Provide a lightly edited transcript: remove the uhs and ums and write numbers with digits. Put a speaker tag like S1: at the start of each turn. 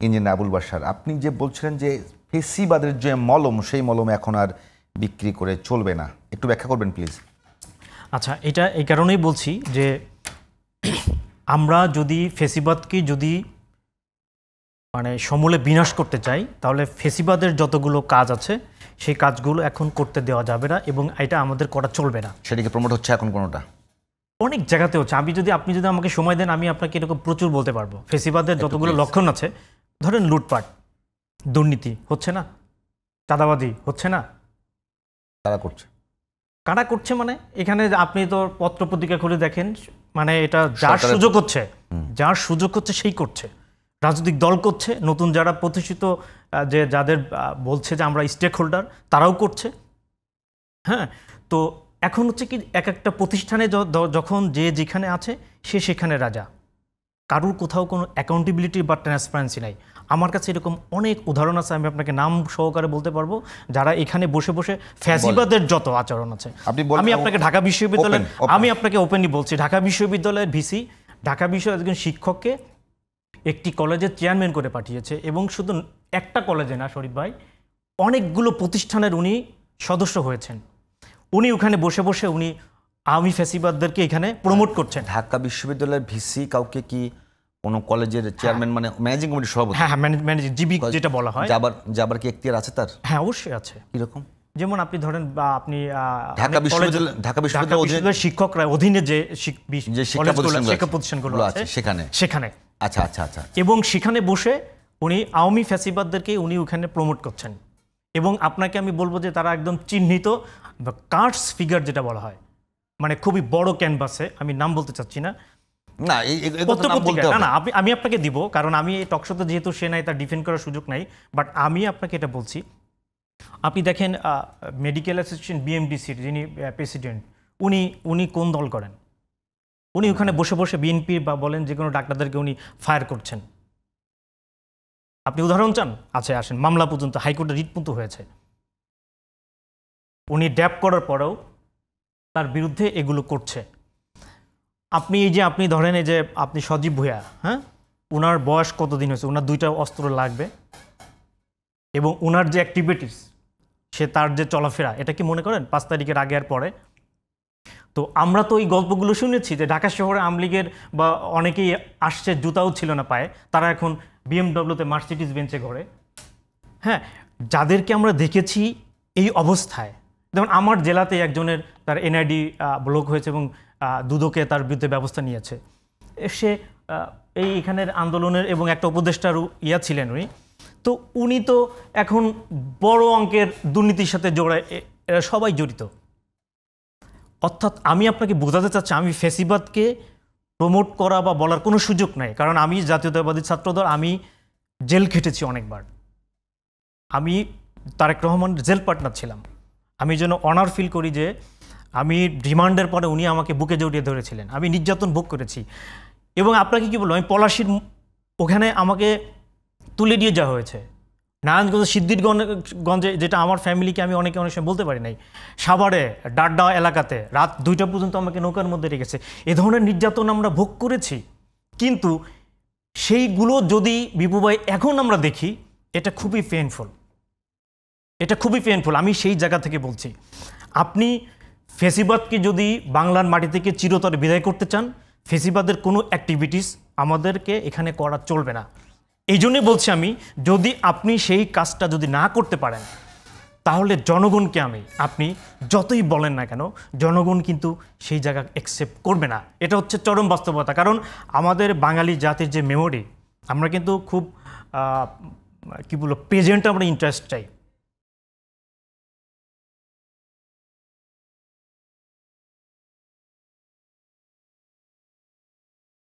S1: Engineer Abul Bashar, আপনি যে বলছিলেন যে ফেসিবাদের যে মলম সেই মলম এখন আর বিক্রি করে চলবে না, একটু ব্যাখ্যা করবেন প্লিজ।
S2: আচ্ছা, এটা এই কারণেই বলছি যে আমরা যদি ফেসিবাদকে যদি মানে সমূলে বিনাশ করতে চাই, তাহলে ফেসিবাদের যতগুলো কাজ আছে সেই কাজগুলো এখন করতে দেওয়া যাবে না এবং এটা আমাদের করা চলবে না।
S1: সেটাকে প্রমোট হচ্ছে এখন কোনোটা
S2: অনেক জায়গাতে হচ্ছে। আপনি যদি আমাকে সময় দেন আমি আপনাকে এরকম প্রচুর বলতে পারবো। ফেসিবাদের যতগুলো লক্ষণ আছে, ধরেন লুটপাট, দুর্নীতি হচ্ছে না, চাঁদাবাজি হচ্ছে না, কারা করছে মানে এখানে আপনি তো পত্র পত্রিকা খুলে দেখেন, মানে এটা যার সুযোগ হচ্ছে সেই করছে। রাজনৈতিক দল করছে, নতুন যারা প্রতিষ্ঠিত যে যাদের বলছে যে আমরা স্টেক হোল্ডার তারাও করছে। হ্যাঁ, তো এখন হচ্ছে কি এক একটা প্রতিষ্ঠানে যখন যে যেখানে আছে সে সেখানে রাজা, কারুর কোথাও কোনো অ্যাকাউন্টেবিলিটি বা ট্রান্সপারেন্সি নাই। আমার কাছে এরকম অনেক উদাহরণ আছে, আমি আপনাকে নাম সহকারে বলতে পারবো, যারা এখানে বসে বসে ফ্যাসিবাদের যত আচরণ আছে। আমি আপনাকে ঢাকা বিশ্ববিদ্যালয়ের আমি আপনাকে ওপেনলি বলছি, ঢাকা বিশ্ববিদ্যালয়ের ভিসি ঢাকা বিশ্ববিদ্যালয়ের একজন শিক্ষককে একটি কলেজের চেয়ারম্যান করে পাঠিয়েছে, এবং শুধু একটা কলেজে না শরীফ ভাই, অনেকগুলো প্রতিষ্ঠানের উনি সদস্য হয়েছেন। উনি ওখানে বসে বসে উনি আওয়ামী ফ্যাসিবাদদেরকে এখানে প্রমোট করছেন।
S1: ঢাকা বিশ্ববিদ্যালয়ের ভিসি কাউকে কি কোনো কলেজের চেয়ারম্যান মানে ম্যানেজিং কমিটির সভাপতি?
S2: হ্যাঁ, ম্যানেজিং জিবি যেটা বলা হয়,
S1: যাবার কি এখতিয়ার আছে তার?
S2: হ্যাঁ, অবশ্যই আছে।
S1: কিরকম?
S2: যেমন আপনি ধরেন বা আপনি
S1: ঢাকা বিশ্ববিদ্যালয়ের
S2: শিক্ষকরা অধীনে যে শিক্ষা প্রতিষ্ঠানগুলো আছে সেখানে
S1: আচ্ছা আচ্ছা আচ্ছা,
S2: এবং সেখানে বসে উনি আওয়ামী ফ্যাসিবাদদেরকে উনি ওখানে প্রমোট করছেন। এবং আপনাকে আমি বলবো যে তারা একদম চিহ্নিত কার্ডস ফিগার যেটা বলা হয়, মানে খুবই বড় ক্যানভাসে, আমি নাম বলতে চাচ্ছি না, আমি আপনাকে দিব, কারণ আমি এই টকশোতে যেহেতু সে নাই তার ডিফেন্ড করার সুযোগ নাই, বাট আমি আপনাকে এটা বলছি। আপনি দেখেন মেডিকেল অ্যাসোসিয়েশন বিএমডিসির যিনি প্রেসিডেন্ট, উনি কোন দল করেন? উনি ওখানে বসে বসে বিএনপি বা বলেন যে কোনো ডাক্তারদেরকে উনি ফায়ার করছেন। আপনি উদাহরণ চান? আচ্ছা আসেন, মামলা পর্যন্ত হাইকোর্টে রিট পর্যন্ত হয়েছে। উনি ড্যাপ করার পরেও তার বিরুদ্ধে এগুলো করছে। আপনি ধরেন এই যে আপনি সজীব ভুঁইয়া, হ্যাঁ, ওনার বয়স কতদিন হয়েছে, ওনার 2টা অস্ত্র লাগবে, এবং ওনার যে অ্যাক্টিভিটিস, তার যে চলাফেরা, এটা কি মনে করেন 5 তারিখের আগে আর পরে? তো আমরা তো এই গল্পগুলো শুনেছি যে ঢাকা শহরে আওয়ামী লীগের বা অনেকেই আসছে, জুতাও ছিল না পায়ে, তারা এখন বিএমডব্লিউতে মার্সিডিজ বেঞ্চে ঘোরে। হ্যাঁ, যাদেরকে আমরা দেখেছি এই অবস্থায়, যেমন আমার জেলাতে একজনের তার এনআইডি ব্লক হয়েছে এবং দুদকে তার বিরুদ্ধে ব্যবস্থা নিয়েছে। সে এখানের আন্দোলনের এবং একটা উপদেষ্টার ছিলেন উনি, তো উনি তো এখন বড় অঙ্কের দুর্নীতির সাথে এরা সবাই জড়িত। অর্থাৎ আমি আপনাকে বোঝাতে চাচ্ছি, আমি ফ্যাসিবাদকে প্রমোট করা বা বলার কোনো সুযোগ নাই, কারণ আমি জাতীয়তাবাদী ছাত্রদল, আমি জেল খেটেছি অনেকবার, আমি তারেক রহমানের জেল পার্টনার ছিলাম। আমি যেন অনার ফিল করি যে আমি রিমান্ডের পরে উনি আমাকে বুকে জড়িয়ে ধরেছিলেন, আমি নির্যাতন ভোগ করেছি। এবং আপনাকে কি বলবো, আমি পলাশির ওখানে আমাকে তুলে দিয়ে যাওয়া হয়েছে, নারায়ণগঞ্জ সিদ্ধিরগঞ্জে, যেটা আমার ফ্যামিলিকে আমি অনেক সময় বলতে পারি নাই, সাভারে ডাড্ডা এলাকাতে রাত 2টা পর্যন্ত আমাকে নৌকার মধ্যে রেখেছে। এ ধরনের নির্যাতন আমরা ভোগ করেছি, কিন্তু সেইগুলো যদি বিপু ভাই এখন আমরা দেখি, এটা খুবই পেইনফুল। আমি সেই জায়গা থেকে বলছি, আপনি ফেসিবাদকে যদি বাংলার মাটি থেকে চিরতরে বিদায় করতে চান, ফেসিবাদের কোনো অ্যাক্টিভিটিস আমাদেরকে এখানে করা চলবে না। এই জন্যই বলছি আমি, যদি আপনি সেই কাজটা যদি না করতে পারেন, তাহলে জনগণকে আপনি যতই বলেন না কেন, জনগণ কিন্তু সেই জায়গা অ্যাকসেপ্ট করবে না। এটা হচ্ছে চরম বাস্তবতা। কারণ আমাদের বাঙালি জাতির যে মেমোরি, আমরা কিন্তু খুব কি বলবো, প্রেজেন্টে আমরা ইন্টারেস্ট চাই।